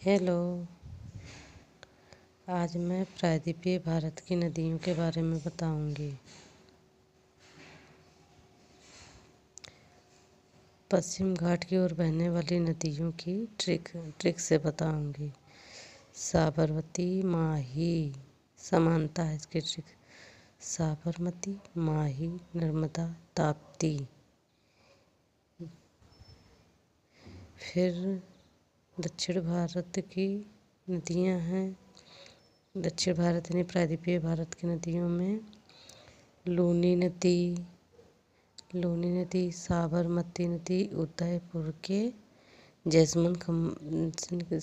Hello. आज मैं प्रायद्वीपीय भारत की नदियों के बारे में बताऊंगी। पश्चिम घाट की ओर बहने वाली नदियों की ट्रिक से बताऊंगी। साबरमती, माही, समानता है इसकी ट्रिक। साबरमती, माही, नर्मदा, ताप्ती। फिर दक्षिण भारत की नदियां हैं। दक्षिण भारत यानी प्रायद्वीपीय भारत की नदियों में लूनी नदी, साबरमती नदी उदयपुर के जैसमंद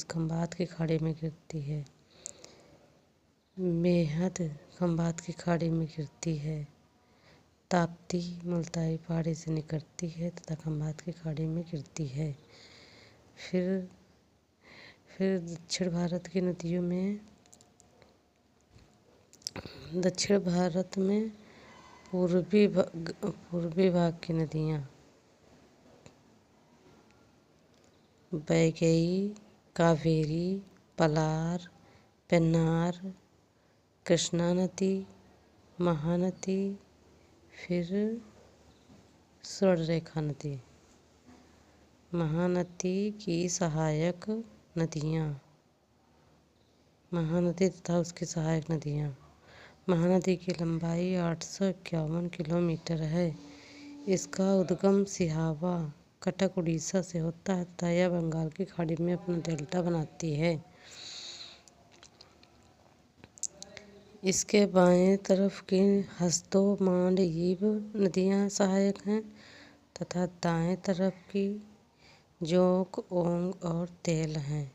खंबात की खाड़ी में गिरती है। मेहद खंबात की खाड़ी में गिरती है। ताप्ती मुल्ताई पहाड़ी से निकलती है तथा खंबात की खाड़ी में गिरती है। फिर दक्षिण भारत की नदियों में दक्षिण भारत में पूर्वी भाग की नदियाँ वैगई, कावेरी, पलार, पेन्नार, कृष्णा नदी, महानदी। फिर स्वर्णरेखा नदी। महानदी की सहायक नदियाँ। महानदी तथा उसकी सहायक नदियाँ। महानदी की लंबाई 851 किलोमीटर है। इसका उद्गम सिहावा, कटक, उड़ीसा से होता है तथा यह बंगाल की खाड़ी में अपना डेल्टा बनाती है। इसके बाएं तरफ की हस्तो मांडवीय नदियाँ सहायक हैं तथा दाएं तरफ की जोंक, ओंग और तेल हैं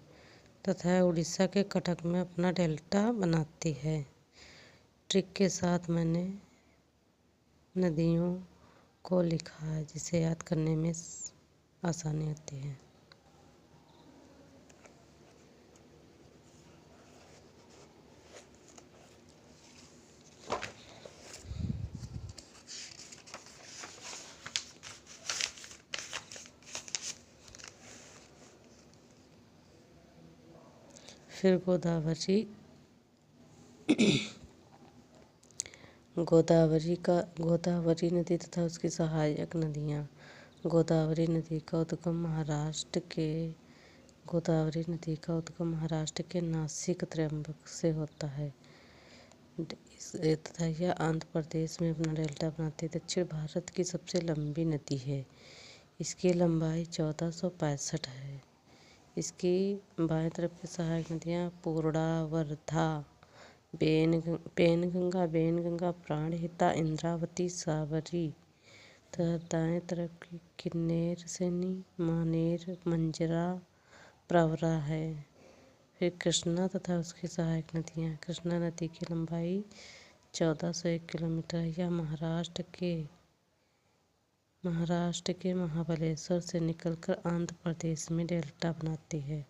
तथा उड़ीसा के कटक में अपना डेल्टा बनाती है। ट्रिक के साथ मैंने नदियों को लिखा है जिसे याद करने में आसानी होती है। फिर गोदावरी नदी तथा उसकी सहायक नदियाँ। गोदावरी नदी का उद्गम महाराष्ट्र के नासिक त्र्यंबक से होता है तथा यह आंध्र प्रदेश में अपना डेल्टा बनाती है। दक्षिण भारत की सबसे लंबी नदी है। इसकी लंबाई 1465 है। इसकी बाएं तरफ की सहायक नदियाँ पूर्णा, वर्धा, पेनगंगा, प्राणहिता, इंद्रावती, साबरी तथा दाएं तरफ की किन्नेर, सेनी, मानेर, मंजरा, प्रवरा है। फिर कृष्णा तथा उसकी सहायक नदियाँ। कृष्णा नदी की लंबाई 1401 किलोमीटर है। यह महाराष्ट्र के महाबलेश्वर से निकलकर आंध्र प्रदेश में डेल्टा बनाती है।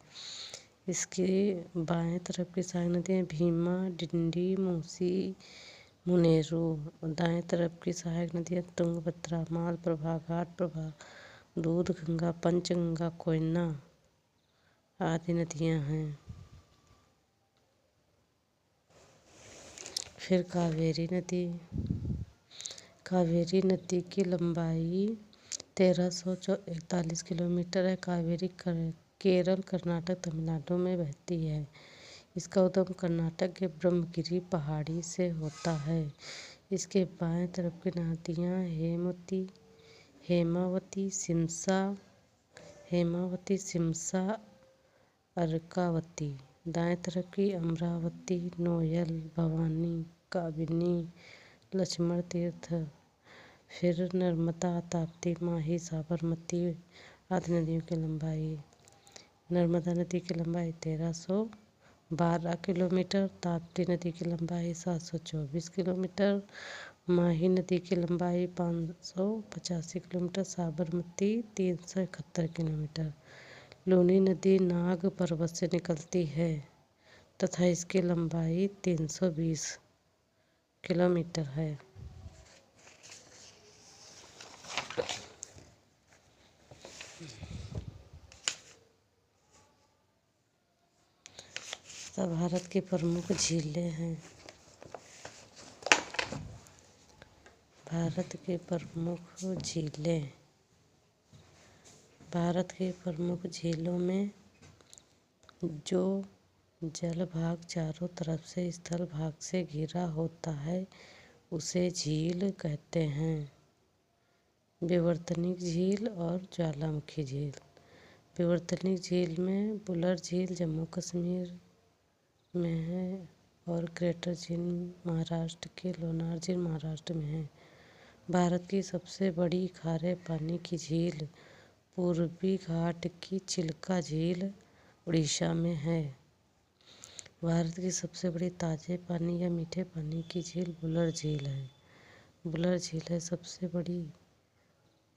इसके बाएं तरफ की सहायक नदियाँ भीमा, डिंडी, मूसी, मुनेरू। दाएं तरफ की सहायक नदियाँ तुंगभद्रा, मालप्रभा, घाटप्रभा, दूधगंगा, पंचगंगा, कोयना आदि नदियाँ हैं। फिर कावेरी नदी की लंबाई 1341 किलोमीटर है। कावेरी केरल, कर्नाटक, तमिलनाडु में बहती है। इसका उद्गम कर्नाटक के ब्रह्मगिरी पहाड़ी से होता है। इसके बाएं तरफ की नदियाँ हेमावती, सिमसा, अर्कावती। दाएं तरफ की अमरावती, नोयल, भवानी, काबिनी, लक्ष्मण तीर्थ। फिर नर्मदा, ताप्ती, माही, साबरमती आदि नदियों की लंबाई। नर्मदा नदी की लंबाई 1312 किलोमीटर, ताप्ती नदी की लंबाई 724 किलोमीटर, माही नदी की लंबाई 585 किलोमीटर, साबरमती 371 किलोमीटर। लूनी नदी नाग पर्वत से निकलती है तथा इसकी लंबाई 320 किलोमीटर है। सब भारत की प्रमुख झीलें हैं। भारत की प्रमुख झीलें। भारत की प्रमुख झीलों में जो जल भाग चारों तरफ से स्थल भाग से घिरा होता है उसे झील कहते हैं। विवर्तनिक झील और ज्वालामुखी झील। विवर्तनिक झील में बुलर झील जम्मू कश्मीर में है और क्रेटर झील महाराष्ट्र के लोनार झील महाराष्ट्र में है। भारत की सबसे बड़ी खारे पानी की झील पूर्वी घाट की चिल्का झील उड़ीसा में है। भारत की सबसे बड़ी ताजे पानी या मीठे पानी की झील बुलर झील है। बुलर झील है सबसे बड़ी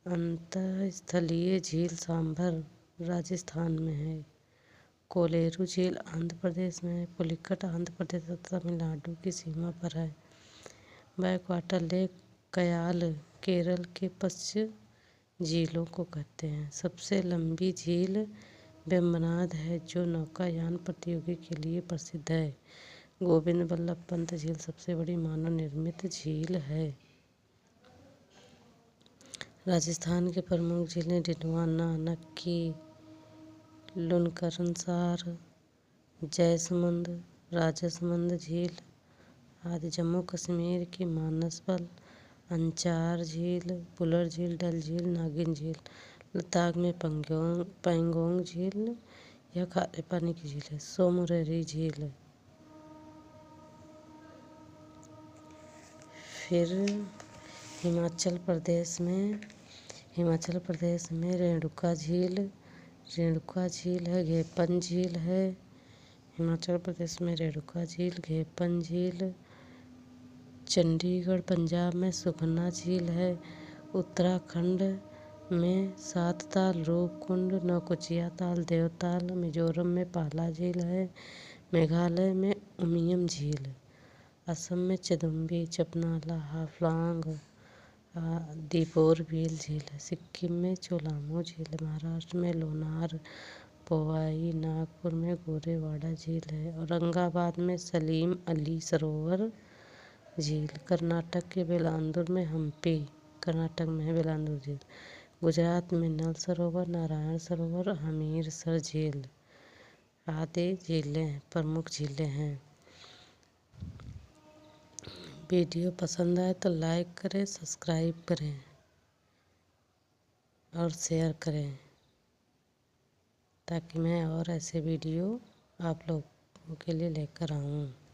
अंतःस्थलीय झील सांभर राजस्थान में है। कोलेरू झील आंध्र प्रदेश में है। पुलिकट आंध्र प्रदेश और तमिलनाडु की सीमा पर है। बैकवाटर लेक कयाल केरल के पश्च झीलों को कहते हैं। सबसे लंबी झील वेम्बनाड है जो नौकायान प्रतियोगी के लिए प्रसिद्ध है। गोविंद बल्लभ पंत झील सबसे बड़ी मानव निर्मित झील है। राजस्थान की प्रमुख झीलें डिडवाना नक्की लुनकरनसार जयसमंद राजसमंद झील आदि। जम्मू कश्मीर की मानसबल अंचार झील बुलर झील डल झील नागिन झील। लद्दाख में पैंगोंग झील यह खारे पानी की झील है। सोमरेरी झील। फिर हिमाचल प्रदेश में रेणुका झील है। घेपन झील है। हिमाचल प्रदेश में रेणुका झील घेपन झील। चंडीगढ़ पंजाब में सुखना झील है। उत्तराखंड में सात ताल रूपकुंड नौकुचिया ताल देवताल। मिजोरम में पाला झील है। मेघालय में उमियम झील। असम में चेदुम्बी चपनाला हाफलांग दीपोरबिल झील है। सिक्किम में चोलामो झील है। महाराष्ट्र में लोनार पोवाई। नागपुर में गोरेवाड़ा झील है। औरंगाबाद में सलीम अली सरोवर झील। कर्नाटक के बेलांदूर में हम्पी कर्नाटक में है बेलांदूर झील। गुजरात में नल सरोवर नारायण सरोवर हमीरसर झील आदि झीलें प्रमुख झीलें हैं। वीडियो पसंद आए तो लाइक करें सब्सक्राइब करें और शेयर करें ताकि मैं और ऐसे वीडियो आप लोगों के लिए लेकर आऊँ।